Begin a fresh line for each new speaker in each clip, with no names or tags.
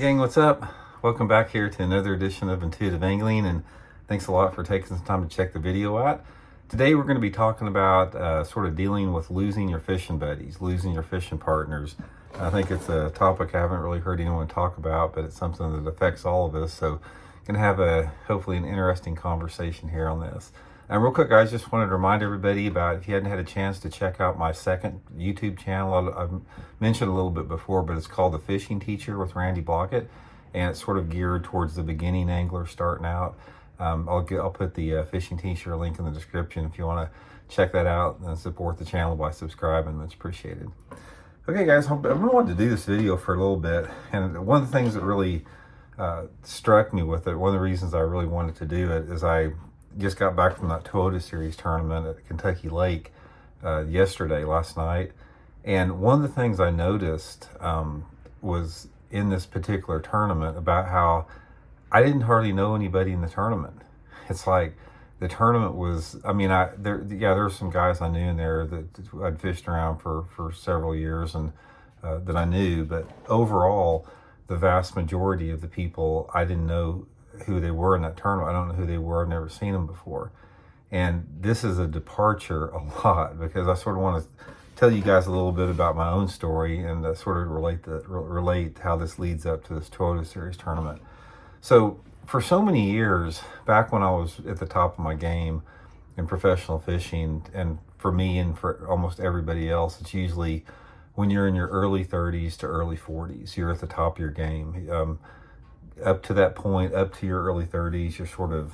Gang, what's up? Welcome back here to another edition of Intuitive Angling, and thanks a lot for taking some time to check the video out. Today we're going to be talking about sort of dealing with losing your fishing buddies, losing your fishing partners. I think it's a topic I haven't really heard anyone talk about, but it's something that affects all of us, so going to have hopefully an interesting conversation here on this. And real quick, guys, just wanted to remind everybody about, if you hadn't had a chance to check out my second YouTube channel, I've mentioned a little bit before, but it's called The Fishing Teacher with Randy Blockett, and it's sort of geared towards the beginning angler starting out. I'll put the Fishing Teacher link in the description if you want to check that out and support the channel by subscribing. That's appreciated. Okay, guys, I've been wanting to do this video for a little bit, and one of the things that really struck me with it, one of the reasons I really wanted to do it, is I just got back from that Toyota Series tournament at Kentucky Lake last night. And one of the things I noticed was in this particular tournament about how I didn't hardly know anybody in the tournament. It's like the tournament was, I mean, there were some guys I knew in there that I'd fished around for several years and that I knew, but overall, the vast majority of the people, I didn't know who they were in that tournament. I don't know who they were. I've never seen them before. And this is a departure a lot, because I sort of want to tell you guys a little bit about my own story and sort of relate how this leads up to this Toyota Series tournament. So for so many years, back when I was at the top of my game in professional fishing, and for me and for almost everybody else, it's usually when you're in your early 30s to early 40s, you're at the top of your game. Up to that point, up to your early 30s, you're sort of,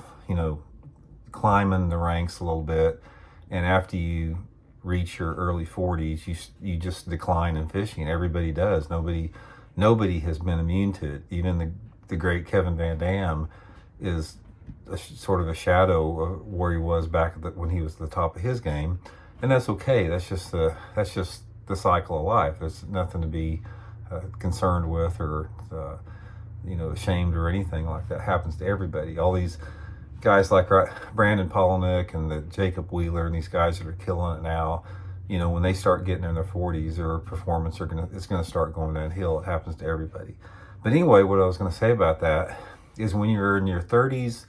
climbing the ranks a little bit. And after you reach your early 40s, you just decline in fishing. Everybody does. Nobody has been immune to it. Even the great Kevin Van Dam is sort of a shadow of where he was back when he was at the top of his game. And that's okay. That's just the cycle of life. There's nothing to be concerned with or ashamed or anything like that. Happens to everybody. All these guys like Brandon Palaniuk and the Jacob Wheeler and these guys that are killing it now, when they start getting in their 40s, their performance it's going to start going downhill. It happens to everybody. But anyway, what I was going to say about that is when you're in your 30s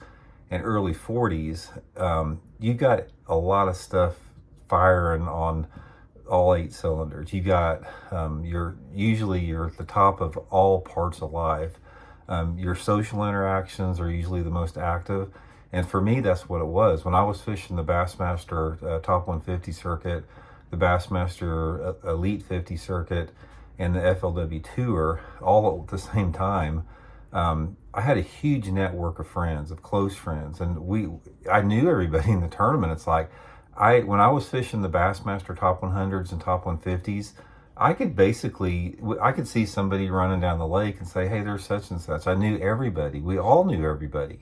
and early 40s, you got a lot of stuff firing on all 8 cylinders. You got you're at the top of all parts of life. Your social interactions are usually the most active. And for me, that's what it was. When I was fishing the Bassmaster Top 150 circuit, the Bassmaster Elite 50 circuit, and the FLW Tour, all at the same time, I had a huge network of friends, of close friends. And I knew everybody in the tournament. It's like, when I was fishing the Bassmaster Top 100s and Top 150s, I could see somebody running down the lake and say, hey, there's such and such. I knew everybody. We all knew everybody.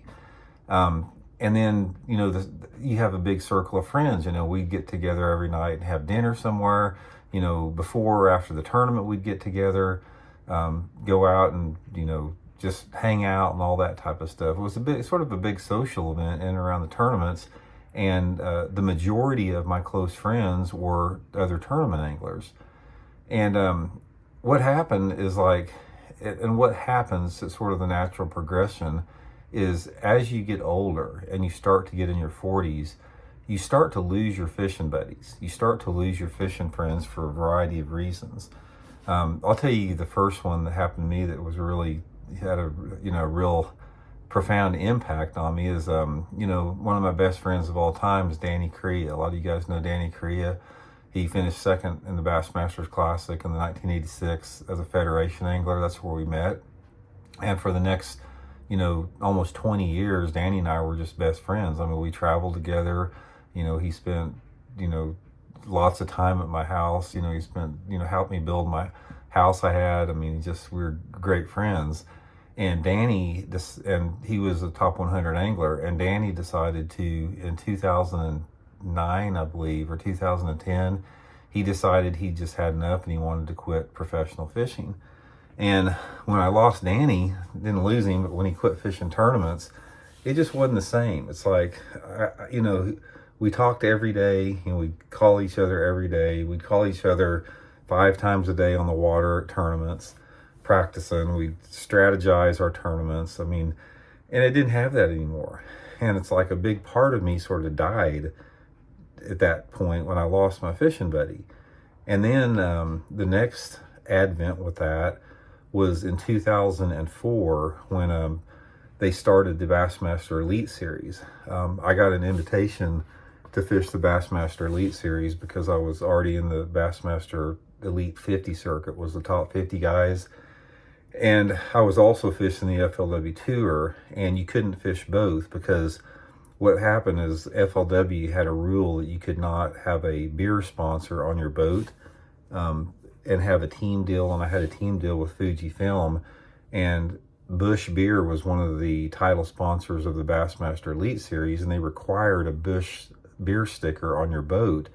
And then, you have a big circle of friends. We'd get together every night and have dinner somewhere. Before or after the tournament, we'd get together, go out and, just hang out and all that type of stuff. It was sort of a big social event in and around the tournaments. And the majority of my close friends were other tournament anglers. And what happened is what happens, it's sort of the natural progression, is as you get older and you start to get in your 40s, you start to lose your fishing buddies. You start to lose your fishing friends for a variety of reasons. I'll tell you the first one that happened to me that was really had a real profound impact on me is one of my best friends of all time is Danny Correa. A lot of you guys know Danny Correa. He finished second in the Bassmasters Classic in the 1986 as a Federation angler. That's where we met. And for the next, almost 20 years, Danny and I were just best friends. I mean, we traveled together. He spent, lots of time at my house. He spent, helped me build my house I had. I mean, we were great friends. And Danny, he was a top 100 angler, and Danny decided to, in 2009, I believe, or 2010, he decided he just had enough and he wanted to quit professional fishing. And when I lost Danny, didn't lose him, but when he quit fishing tournaments, it just wasn't the same. It's like, we talked every day, we'd call each other every day. We'd call each other 5 times a day on the water at tournaments. practicing, we'd strategize our tournaments. I mean, and it didn't have that anymore. And it's like a big part of me sort of died at that point when I lost my fishing buddy. And then the next advent with that was in 2004 when they started the Bassmaster Elite Series. I got an invitation to fish the Bassmaster Elite Series because I was already in the Bassmaster Elite 50 circuit, was the top 50 guys. And I was also fishing the FLW Tour, and you couldn't fish both because what happened is FLW had a rule that you could not have a beer sponsor on your boat and have a team deal. And I had a team deal with Fujifilm, and Busch Beer was one of the title sponsors of the Bassmaster Elite Series, and they required a Busch beer sticker on your boat.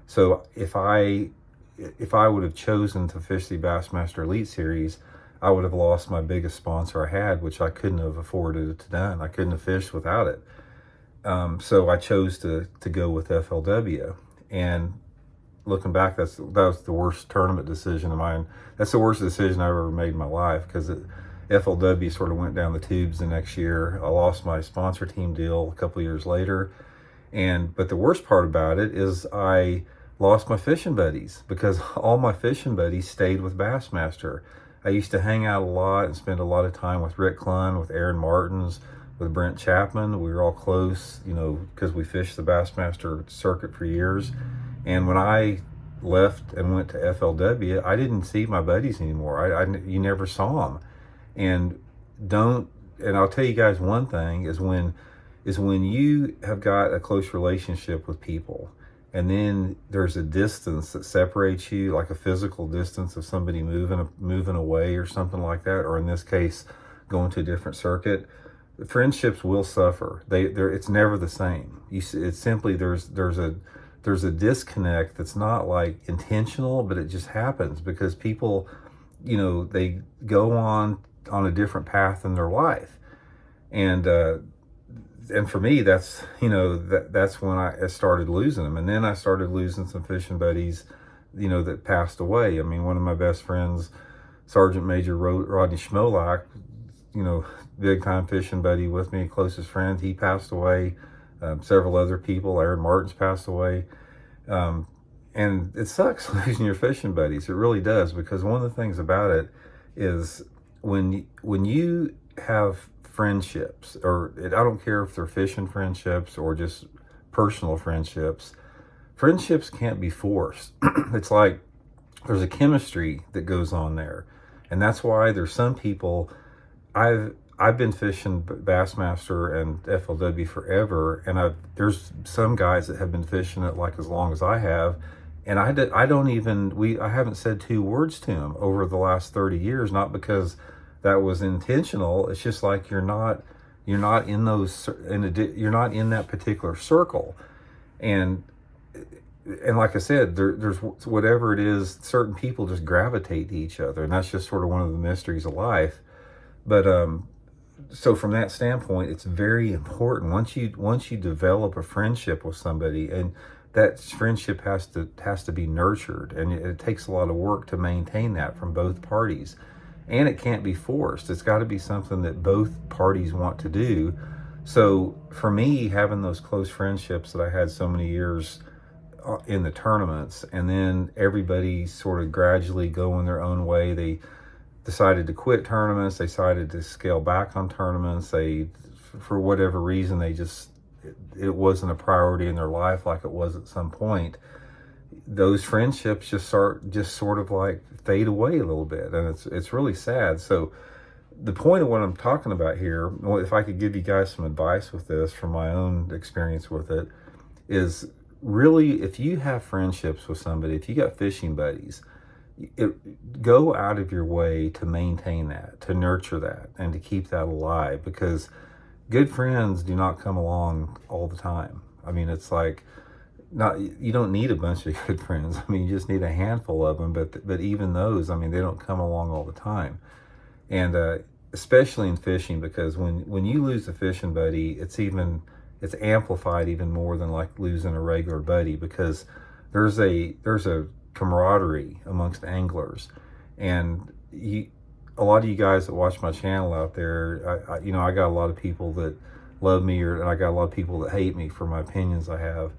So if I would have chosen to fish the Bassmaster Elite Series, I would have lost my biggest sponsor I had, which I couldn't have afforded to done. I couldn't have fished without it. So I chose to go with FLW. And looking back, that was the worst tournament decision of mine. That's the worst decision I've ever made in my life, because FLW sort of went down the tubes the next year. I lost my sponsor team deal a couple of years later. But the worst part about it is I lost my fishing buddies, because all my fishing buddies stayed with Bassmaster. I used to hang out a lot and spend a lot of time with Rick Clunn, with Aaron Martins, with Brent Chapman. We were all close, because we fished the Bassmaster circuit for years. And when I left and went to FLW, I didn't see my buddies anymore. You never saw them. And I'll tell you guys one thing is when you have got a close relationship with people, and then there's a distance that separates you, like a physical distance of somebody moving away or something like that, or in this case, going to a different circuit, friendships will suffer. It's never the same. It's simply there's a disconnect that's not like intentional, but it just happens because people, they go on a different path in their life, and for me, that's when I started losing them. And then I started losing some fishing buddies, that passed away. I mean, one of my best friends, Sergeant Major Rodney Schmolak, big time fishing buddy with me, closest friend, he passed away. Several other people, Aaron Martins passed away. And it sucks losing your fishing buddies. It really does, because one of the things about it is when you have friendships, or I don't care if they're fishing friendships or just personal friendships can't be forced. It's like there's a chemistry that goes on there, and that's why there's some people. I've been fishing Bassmaster and FLW forever, and there's some guys that have been fishing it like as long as I have, and I haven't said two words to them over the last 30 years, not because that was intentional. It's just like you're not in that particular circle, and like I said, there's whatever it is, certain people just gravitate to each other, and that's just sort of one of the mysteries of life. But so from that standpoint, it's very important once you develop a friendship with somebody, and that friendship has to be nurtured, and it takes a lot of work to maintain that from both parties. And it can't be forced. It's got to be something that both parties want to do. So for me, having those close friendships that I had so many years in the tournaments, and then everybody sort of gradually going their own way. They decided to quit tournaments. They decided to scale back on tournaments. For whatever reason, it wasn't a priority in their life like it was at some point. Those friendships just sort of like fade away a little bit, and it's really sad. So the point of what I'm talking about here, if I could give you guys some advice with this from my own experience with it, is really, if you have friendships with somebody, if you got fishing buddies, go out of your way to maintain that, to nurture that, and to keep that alive, because good friends do not come along all the time. I mean, it's like, you don't need a bunch of good friends. I mean, you just need a handful of them, but even those, I mean, they don't come along all the time. And especially in fishing, because when you lose a fishing buddy, it's amplified even more than like losing a regular buddy, because there's a camaraderie amongst anglers, and a lot of you guys that watch my channel out there, I got a lot of people that love me, and I got a lot of people that hate me for my opinions I have.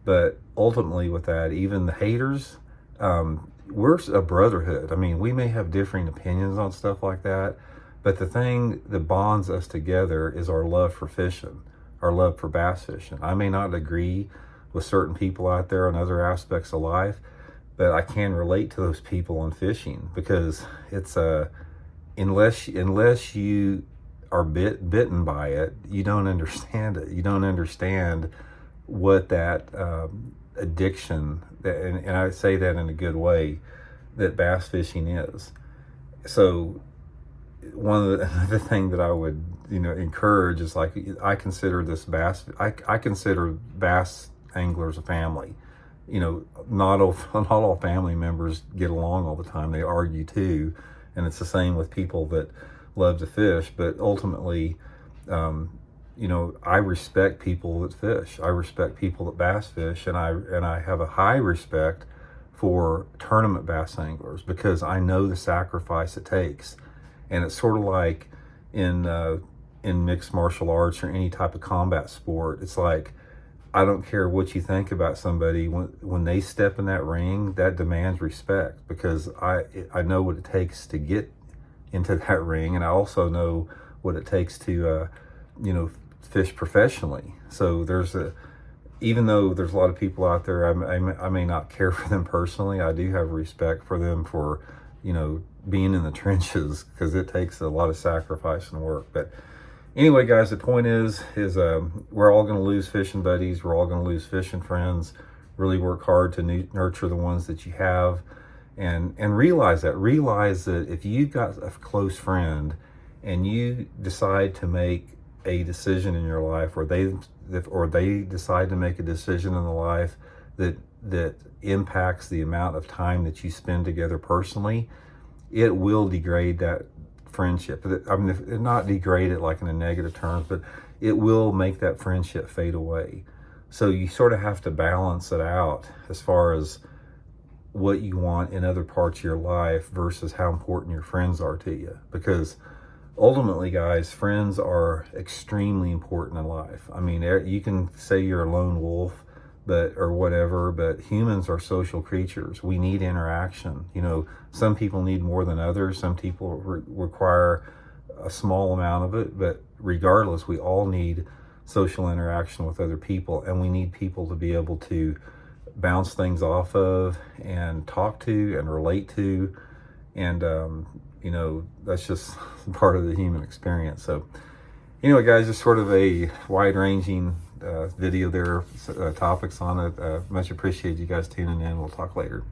But ultimately with that, even the haters, we're a brotherhood. I mean, we may have differing opinions on stuff like that, but the thing that bonds us together is our love for fishing, our love for bass fishing. I may not agree with certain people out there on other aspects of life, but I can relate to those people on fishing, because it's unless you are bitten by it, you don't understand it. You don't understand what that addiction, and I say that in a good way, that bass fishing is. So one of the thing that I would encourage is, like, I consider this bass, I consider bass anglers a family. Not all family members get along all the time. They argue too, and it's the same with people that love to fish. But ultimately, I respect people that fish. I respect people that bass fish, and I have a high respect for tournament bass anglers, because I know the sacrifice it takes. And it's sort of like in mixed martial arts or any type of combat sport. It's like, I don't care what you think about somebody, when they step in that ring, that demands respect, because I know what it takes to get into that ring, and I also know what it takes to fish professionally. So even though there's a lot of people out there, I may not care for them personally, I do have respect for them for being in the trenches, because it takes a lot of sacrifice and work. But anyway, guys, the point is we're all going to lose fishing buddies. We're all going to lose fishing friends. Really work hard to nurture the ones that you have, and realize that if you've got a close friend and you decide to make a decision in your life, or they decide to make a decision in the life that impacts the amount of time that you spend together personally, it will degrade that friendship. I mean, not degrade it like in a negative terms, but it will make that friendship fade away. So you sort of have to balance it out as far as what you want in other parts of your life versus how important your friends are to you. Because ultimately, guys, friends are extremely important in life. I mean, you can say you're a lone wolf, or whatever, but humans are social creatures. We need interaction. Some people need more than others. Some people require a small amount of it, but regardless, we all need social interaction with other people, and we need people to be able to bounce things off of and talk to and relate to. And that's just part of the human experience. So anyway, guys, just sort of a wide-ranging video there, topics on it. Much appreciate you guys tuning in. We'll talk later.